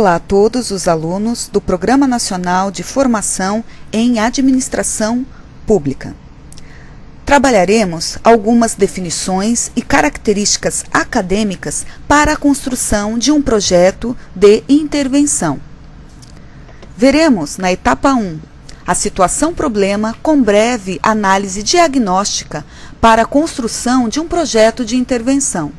Olá a todos os alunos do Programa Nacional de Formação em Administração Pública. Trabalharemos algumas definições e características acadêmicas para a construção de um projeto de intervenção. Veremos na etapa 1 a situação-problema com breve análise diagnóstica para a construção de um projeto de intervenção.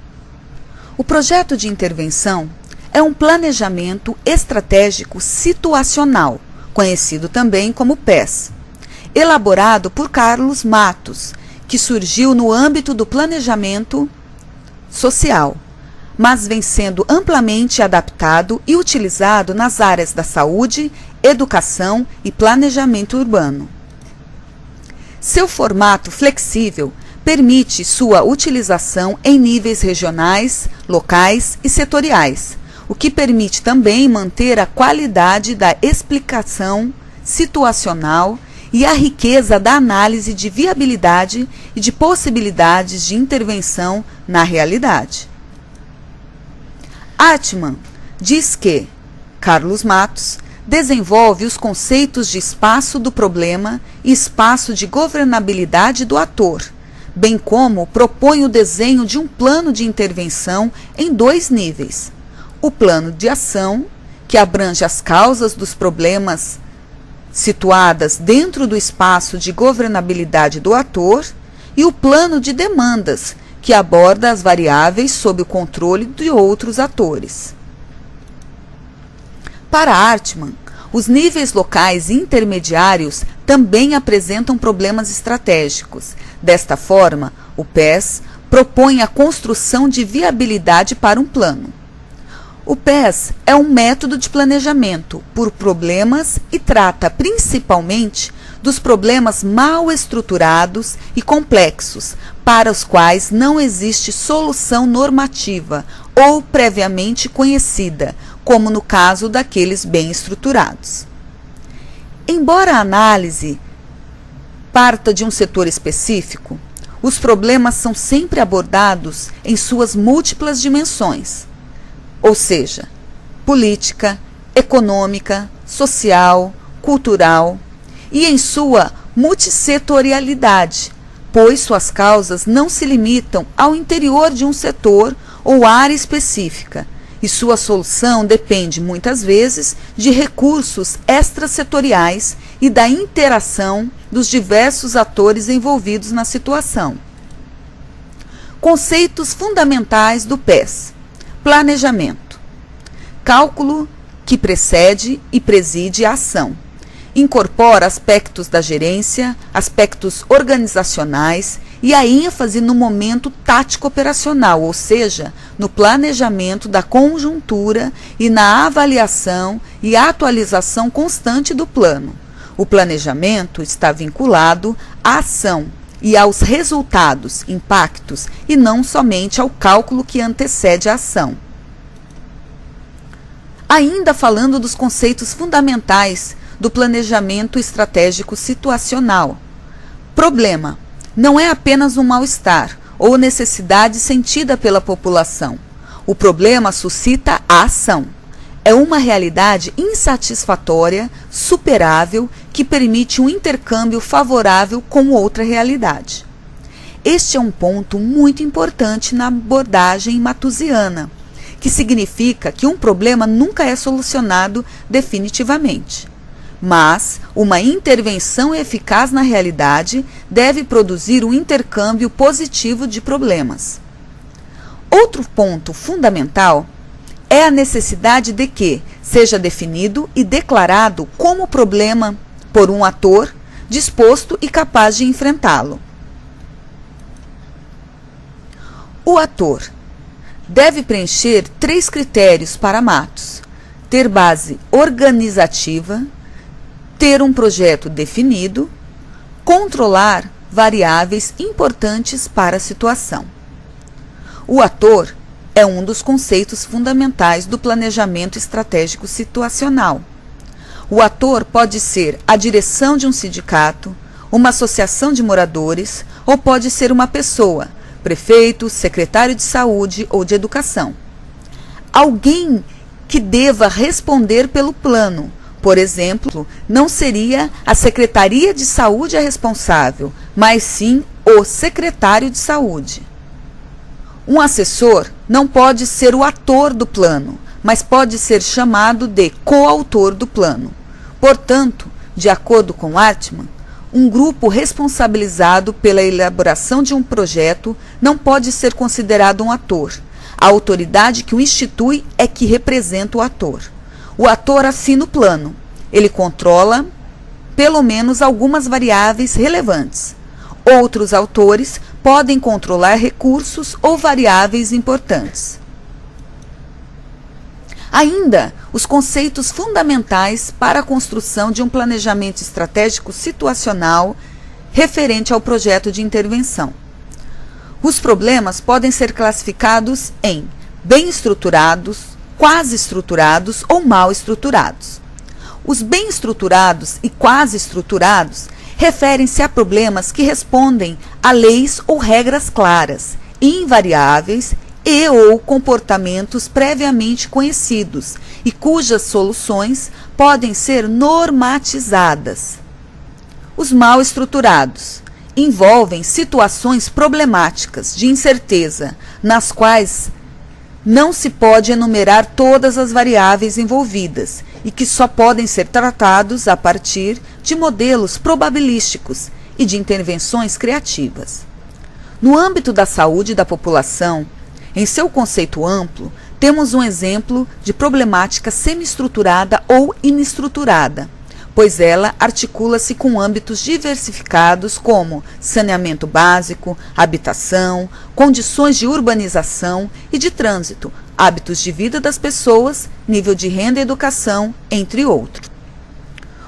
O projeto de intervenção é um planejamento estratégico situacional, conhecido também como PES, elaborado por Carlos Matos, que surgiu no âmbito do planejamento social, mas vem sendo amplamente adaptado e utilizado nas áreas da saúde, educação e planejamento urbano. Seu formato flexível permite sua utilização em níveis regionais, locais e setoriais, o que permite também manter a qualidade da explicação situacional e a riqueza da análise de viabilidade e de possibilidades de intervenção na realidade. Artman diz que Carlos Matos desenvolve os conceitos de espaço do problema e espaço de governabilidade do ator, bem como propõe o desenho de um plano de intervenção em 2 níveis. O plano de ação, que abrange as causas dos problemas situadas dentro do espaço de governabilidade do ator, e o plano de demandas, que aborda as variáveis sob o controle de outros atores. Para Artman, os níveis locais e intermediários também apresentam problemas estratégicos. Desta forma, o PES propõe a construção de viabilidade para um plano. O PES é um método de planejamento por problemas e trata principalmente dos problemas mal estruturados e complexos, para os quais não existe solução normativa ou previamente conhecida, como no caso daqueles bem estruturados. Embora a análise parta de um setor específico, os problemas são sempre abordados em suas múltiplas dimensões, ou seja, política, econômica, social, cultural, e em sua multissetorialidade, pois suas causas não se limitam ao interior de um setor ou área específica, e sua solução depende, muitas vezes, de recursos extrasetoriais e da interação dos diversos atores envolvidos na situação. Conceitos fundamentais do PES. Planejamento. Cálculo que precede e preside a ação. Incorpora aspectos da gerência, aspectos organizacionais e a ênfase no momento tático-operacional, ou seja, no planejamento da conjuntura e na avaliação e atualização constante do plano. O planejamento está vinculado à ação e aos resultados, impactos, e não somente ao cálculo que antecede a ação. Ainda falando dos conceitos fundamentais do planejamento estratégico situacional. Problema não é apenas um mal-estar ou necessidade sentida pela população. O problema suscita a ação. É uma realidade insatisfatória, superável, que permite um intercâmbio favorável com outra realidade. Este é um ponto muito importante na abordagem matusiana, que significa que um problema nunca é solucionado definitivamente. Mas uma intervenção eficaz na realidade deve produzir um intercâmbio positivo de problemas. Outro ponto fundamental é a necessidade de que seja definido e declarado como problema por um ator disposto e capaz de enfrentá-lo. O ator deve preencher 3 critérios para Matos: ter base organizativa, ter um projeto definido, controlar variáveis importantes para a situação. O ator é um dos conceitos fundamentais do planejamento estratégico situacional. O ator pode ser a direção de um sindicato, uma associação de moradores, ou pode ser uma pessoa, prefeito, secretário de saúde ou de educação. Alguém que deva responder pelo plano. Por exemplo, não seria a Secretaria de Saúde a responsável, mas sim o secretário de Saúde. Um assessor não pode ser o ator do plano, mas pode ser chamado de coautor do plano. Portanto, de acordo com Hartmann, um grupo responsabilizado pela elaboração de um projeto não pode ser considerado um ator. A autoridade que o institui é que representa o ator. O ator assina o plano. Ele controla, pelo menos, algumas variáveis relevantes. Outros autores podem controlar recursos ou variáveis importantes. Ainda, os conceitos fundamentais para a construção de um planejamento estratégico situacional referente ao projeto de intervenção. Os problemas podem ser classificados em bem estruturados, quase estruturados ou mal estruturados. Os bem estruturados e quase estruturados referem-se a problemas que respondem a leis ou regras claras, invariáveis e ou comportamentos previamente conhecidos e cujas soluções podem ser normatizadas. Os mal estruturados envolvem situações problemáticas de incerteza, nas quais não se pode enumerar todas as variáveis envolvidas e que só podem ser tratados a partir de modelos probabilísticos e de intervenções criativas. No âmbito da saúde da população, em seu conceito amplo, temos um exemplo de problemática semi-estruturada ou inestruturada, pois ela articula-se com âmbitos diversificados como saneamento básico, habitação, condições de urbanização e de trânsito, hábitos de vida das pessoas, nível de renda e educação, entre outros.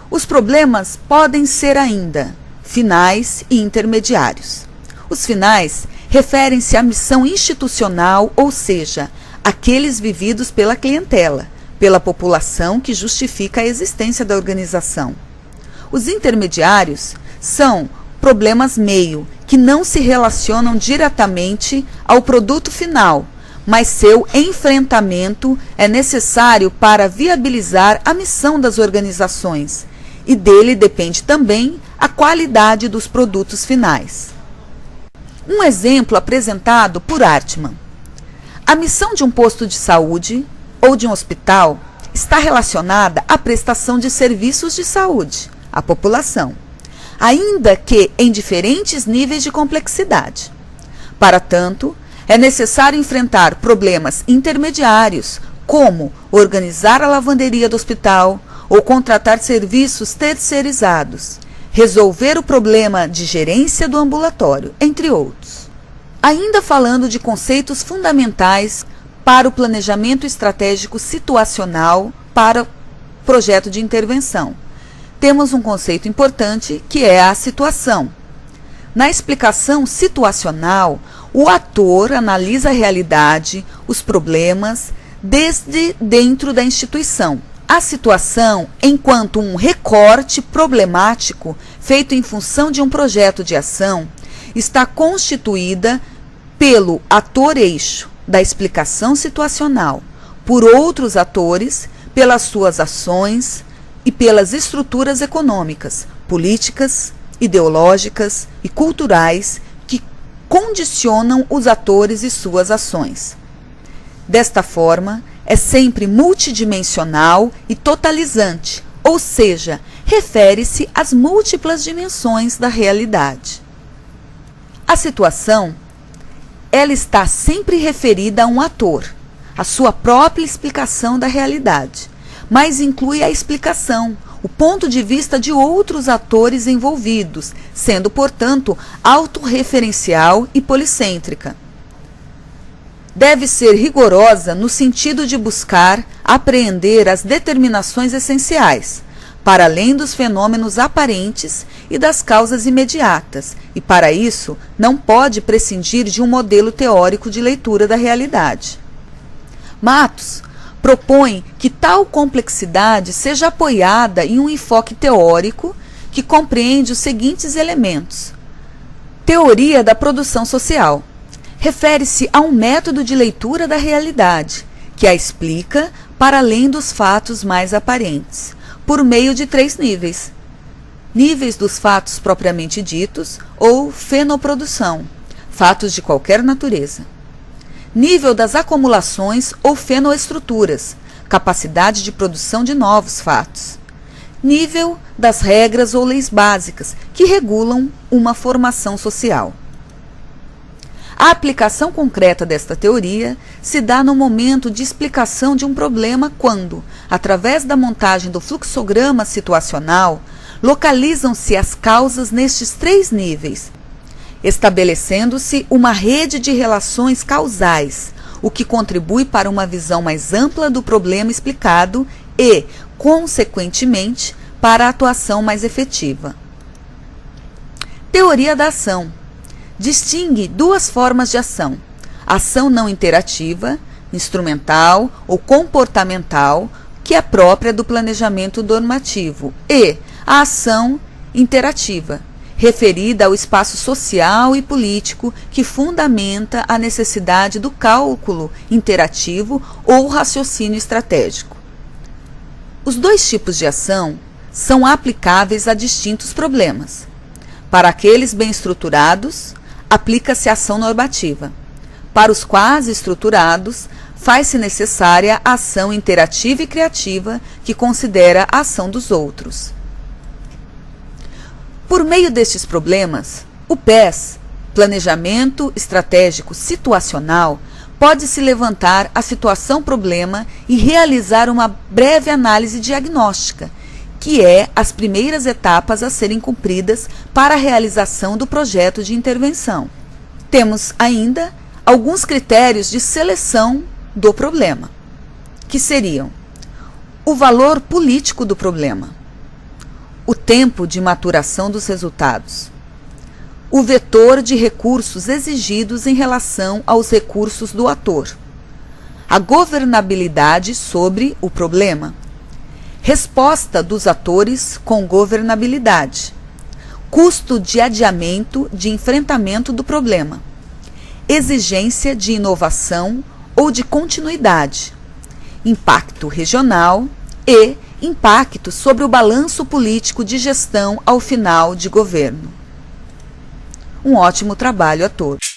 Os problemas podem ser ainda finais e intermediários. Os finais referem-se à missão institucional, ou seja, aqueles vividos pela clientela, pela população que justifica a existência da organização. Os intermediários são problemas meio, que não se relacionam diretamente ao produto final, mas seu enfrentamento é necessário para viabilizar a missão das organizações, e dele depende também a qualidade dos produtos finais. Um exemplo apresentado por Hartmann. A missão de um posto de saúde ou de um hospital está relacionada à prestação de serviços de saúde à população, ainda que em diferentes níveis de complexidade. Para tanto, é necessário enfrentar problemas intermediários, como organizar a lavanderia do hospital ou contratar serviços terceirizados, resolver o problema de gerência do ambulatório, entre outros. Ainda falando de conceitos fundamentais para o planejamento estratégico situacional para projeto de intervenção, temos um conceito importante que é a situação. Na explicação situacional, o ator analisa a realidade, os problemas, desde dentro da instituição. A situação, enquanto um recorte problemático feito em função de um projeto de ação, está constituída pelo ator-eixo da explicação situacional, por outros atores, pelas suas ações e pelas estruturas econômicas, políticas, ideológicas e culturais que condicionam os atores e suas ações. Desta forma, é sempre multidimensional e totalizante, ou seja, refere-se às múltiplas dimensões da realidade. A situação, ela está sempre referida a um ator, a sua própria explicação da realidade, mas inclui a explicação, o ponto de vista de outros atores envolvidos, sendo, portanto, autorreferencial e policêntrica. Deve ser rigorosa no sentido de buscar apreender as determinações essenciais, para além dos fenômenos aparentes e das causas imediatas, e para isso não pode prescindir de um modelo teórico de leitura da realidade. Matos propõe que tal complexidade seja apoiada em um enfoque teórico que compreende os seguintes elementos. Teoria da produção social. Refere-se a um método de leitura da realidade, que a explica para além dos fatos mais aparentes, por meio de 3 níveis. Níveis dos fatos propriamente ditos ou fenoprodução, fatos de qualquer natureza. Nível das acumulações ou fenoestruturas, capacidade de produção de novos fatos. Nível das regras ou leis básicas que regulam uma formação social. A aplicação concreta desta teoria se dá no momento de explicação de um problema quando, através da montagem do fluxograma situacional, localizam-se as causas nestes 3 níveis, estabelecendo-se uma rede de relações causais, o que contribui para uma visão mais ampla do problema explicado e, consequentemente, para a atuação mais efetiva. Teoria da ação. Distingue 2 formas de ação: ação não interativa, instrumental ou comportamental, que é própria do planejamento normativo, e a ação interativa, referida ao espaço social e político que fundamenta a necessidade do cálculo interativo ou raciocínio estratégico. Os 2 tipos de ação são aplicáveis a distintos problemas. Para aqueles bem estruturados, aplica-se a ação normativa. Para os quase estruturados, faz-se necessária a ação interativa e criativa, que considera a ação dos outros. Por meio destes problemas, o PES, Planejamento Estratégico Situacional, pode-se levantar a situação-problema e realizar uma breve análise diagnóstica, que é as primeiras etapas a serem cumpridas para a realização do projeto de intervenção. Temos ainda alguns critérios de seleção do problema, que seriam o valor político do problema, o tempo de maturação dos resultados, o vetor de recursos exigidos em relação aos recursos do ator, a governabilidade sobre o problema, resposta dos atores com governabilidade, custo de adiamento de enfrentamento do problema, exigência de inovação ou de continuidade, impacto regional e impacto sobre o balanço político de gestão ao final de governo. Um ótimo trabalho a todos.